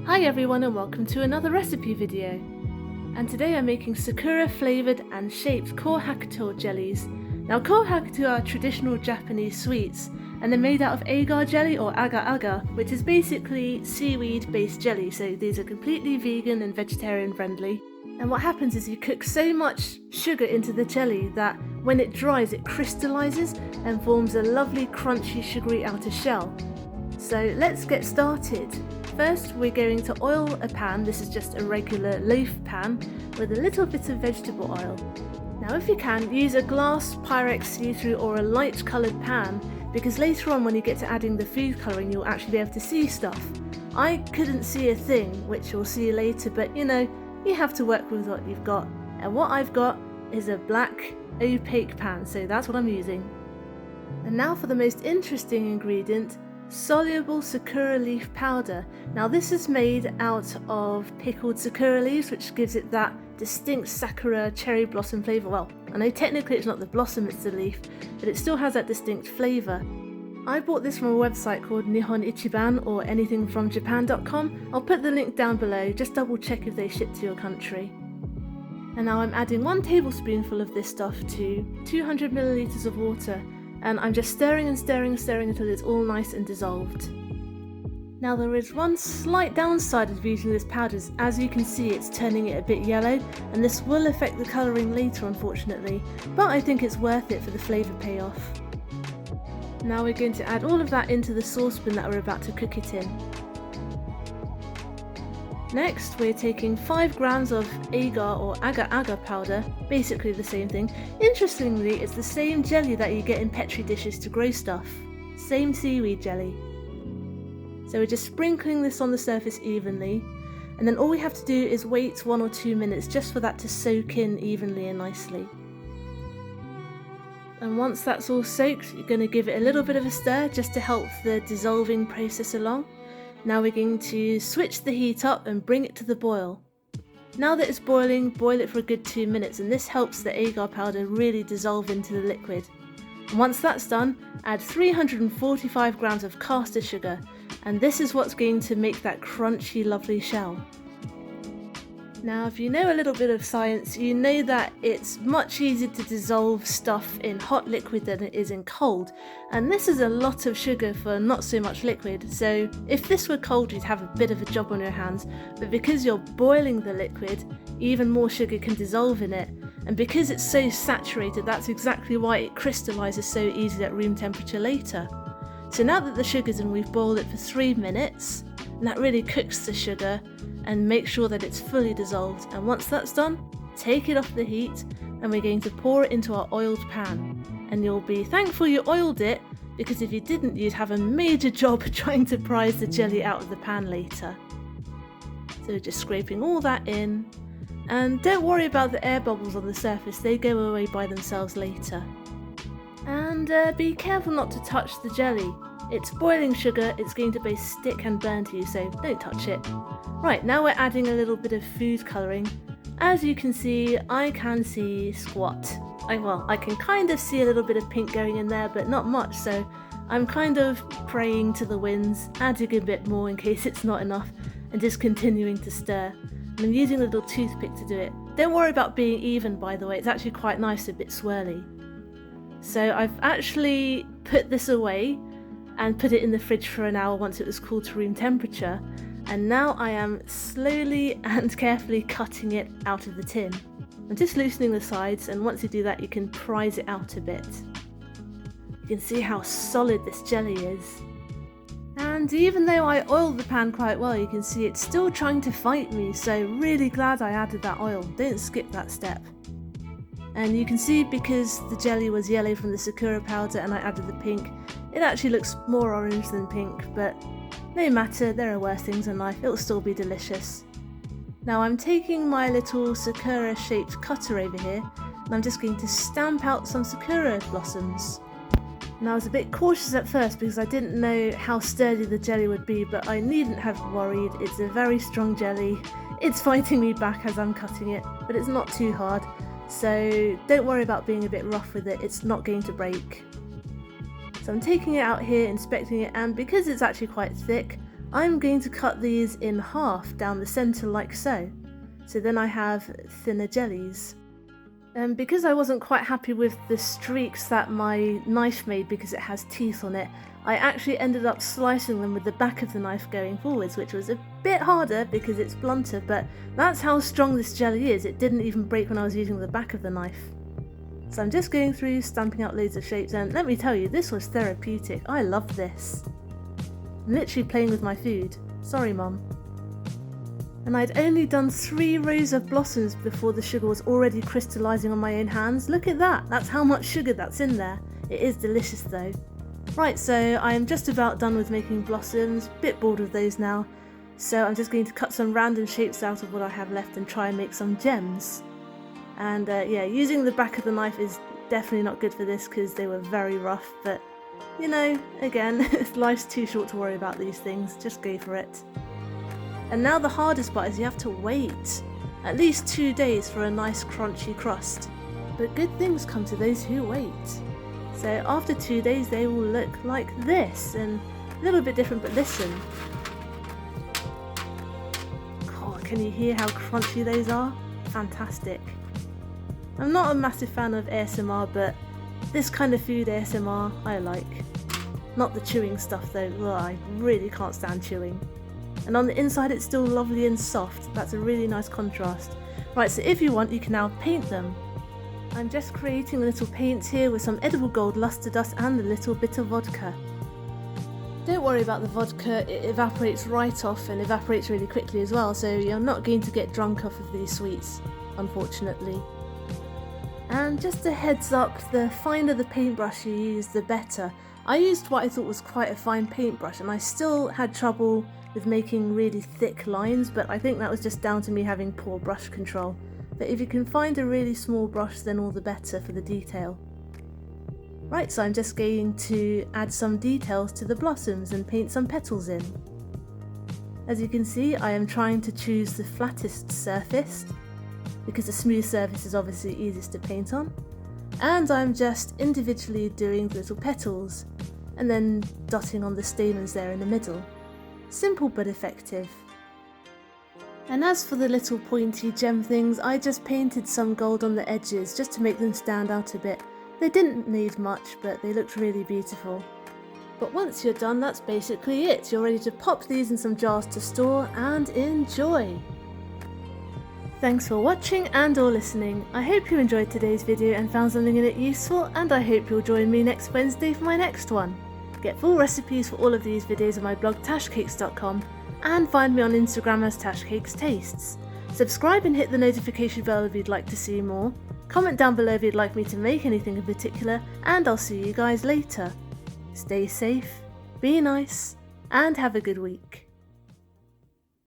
Hi everyone and welcome to another recipe video. And today I'm making Sakura flavoured and shaped Kohakutou jellies. Now Kohakutou are traditional Japanese sweets and they're made out of agar jelly or agar-agar, which is basically seaweed based jelly, so these are completely vegan and vegetarian friendly. And what happens is you cook so much sugar into the jelly that when it dries it crystallises and forms a lovely crunchy sugary outer shell. So let's get started. First we're going to oil a pan. This is just a regular loaf pan with a little bit of vegetable oil. Now if you can, use a glass, Pyrex see-through or a light coloured pan, because later on when you get to adding the food colouring you'll actually be able to see stuff. I couldn't see a thing, which you'll see later, but you know, you have to work with what you've got. And what I've got is a black opaque pan, so that's what I'm using. And now for the most interesting ingredient, soluble sakura leaf powder. Now this is made out of pickled sakura leaves, which gives it that distinct sakura cherry blossom flavour. Well, I know technically it's not the blossom, it's the leaf, but it still has that distinct flavour. I bought this from a website called Nihon Ichiban or anythingfromjapan.com. I'll put the link down below, just double check if they ship to your country. And now I'm adding 1 tablespoonful of this stuff to 200 millilitres of water, and I'm just stirring and stirring and stirring until it's all nice and dissolved. Now there is one slight downside of using this powder. As you can see, it's turning it a bit yellow, and this will affect the colouring later unfortunately, but I think it's worth it for the flavour payoff. Now we're going to add all of that into the saucepan that we're about to cook it in. Next we're taking 5 grams of agar or agar-agar powder, basically the same thing. Interestingly, it's the same jelly that you get in petri dishes to grow stuff. Same seaweed jelly. So we're just sprinkling this on the surface evenly, and then all we have to do is wait 1 or 2 minutes just for that to soak in evenly and nicely. And once that's all soaked, you're going to give it a little bit of a stir just to help the dissolving process along. Now we're going to switch the heat up and bring it to the boil. Now that it's boiling, boil it for a good 2 minutes, and this helps the agar powder really dissolve into the liquid. And once that's done, add 345 grams of caster sugar, and this is what's going to make that crunchy lovely shell. Now if you know a little bit of science, you know that it's much easier to dissolve stuff in hot liquid than it is in cold, and this is a lot of sugar for not so much liquid, so if this were cold you'd have a bit of a job on your hands, but because you're boiling the liquid, even more sugar can dissolve in it, and because it's so saturated, that's exactly why it crystallises so easily at room temperature later. So now that the sugar's in, we've boiled it for 3 minutes, and that really cooks the sugar and make sure that it's fully dissolved. And once that's done, take it off the heat and we're going to pour it into our oiled pan. And you'll be thankful you oiled it, because if you didn't you'd have a major job trying to prise the jelly out of the pan later. So just scraping all that in, and don't worry about the air bubbles on the surface, they go away by themselves later. And be careful not to touch the jelly. It's boiling sugar, it's going to both stick and burn to you, so don't touch it. Right, now we're adding a little bit of food colouring. As you can see, I can see squat. I can kind of see a little bit of pink going in there, but not much, so I'm kind of praying to the winds, adding a bit more in case it's not enough, and just continuing to stir. And I'm using a little toothpick to do it. Don't worry about being even, by the way, it's actually quite nice, a bit swirly. So I've actually put this away and put it in the fridge for an hour once it was cooled to room temperature, and now I am slowly and carefully cutting it out of the tin. I'm just loosening the sides, and once you do that you can prise it out a bit. You can see how solid this jelly is. And even though I oiled the pan quite well, you can see it's still trying to fight me, so really glad I added that oil. Don't skip that step. And you can see because the jelly was yellow from the sakura powder and I added the pink, it actually looks more orange than pink, but no matter, there are worse things in life, it'll still be delicious. Now I'm taking my little sakura shaped cutter over here, and I'm just going to stamp out some sakura blossoms. Now I was a bit cautious at first because I didn't know how sturdy the jelly would be, but I needn't have worried, it's a very strong jelly. It's fighting me back as I'm cutting it, but it's not too hard. So don't worry about being a bit rough with it, it's not going to break. So I'm taking it out here, inspecting it, and because it's actually quite thick, I'm going to cut these in half down the centre like so. So then I have thinner jellies. And because I wasn't quite happy with the streaks that my knife made because it has teeth on it, I actually ended up slicing them with the back of the knife going forwards, which was a bit harder because it's blunter, but that's how strong this jelly is. It didn't even break when I was using the back of the knife. So I'm just going through, stamping out loads of shapes, and let me tell you, this was therapeutic. I love this. I'm literally playing with my food. Sorry, Mum. And I'd only done 3 rows of blossoms before the sugar was already crystallising on my own hands. Look at that, that's how much sugar that's in there. It is delicious though. Right, so I'm just about done with making blossoms, bit bored of those now. So I'm just going to cut some random shapes out of what I have left and try and make some gems. And yeah, using the back of the knife is definitely not good for this because they were very rough, but you know, again, life's too short to worry about these things, just go for it. And now the hardest part is you have to wait at least 2 days for a nice crunchy crust. But good things come to those who wait. So after 2 days they will look like this, and a little bit different, but listen. God, can you hear how crunchy those are? Fantastic. I'm not a massive fan of ASMR, but this kind of food ASMR I like. Not the chewing stuff though, ugh, I really can't stand chewing. And on the inside it's still lovely and soft. That's a really nice contrast. Right, so if you want you can now paint them. I'm just creating a little paint here with some edible gold luster dust and a little bit of vodka. Don't worry about the vodka, it evaporates right off and evaporates really quickly as well, so you're not going to get drunk off of these sweets, unfortunately. And just a heads up, the finer the paintbrush you use the better. I used what I thought was quite a fine paintbrush and I still had trouble with making really thick lines, but I think that was just down to me having poor brush control. But if you can find a really small brush, then all the better for the detail. Right, so I'm just going to add some details to the blossoms and paint some petals in. As you can see, I am trying to choose the flattest surface, because the smooth surface is obviously easiest to paint on. And I'm just individually doing the little petals, and then dotting on the stamens there in the middle. Simple but effective. And as for the little pointy gem things, I just painted some gold on the edges just to make them stand out a bit. They didn't need much, but they looked really beautiful. But once you're done, that's basically it. You're ready to pop these in some jars to store and enjoy. Thanks for watching and or listening. I hope you enjoyed today's video and found something in it useful, and I hope you'll join me next Wednesday for my next one. Get full recipes for all of these videos on my blog tashcakes.com, and find me on Instagram as tashcakestastes. Subscribe and hit the notification bell if you'd like to see more. Comment down below if you'd like me to make anything in particular, and I'll see you guys later. Stay safe, be nice, and have a good week.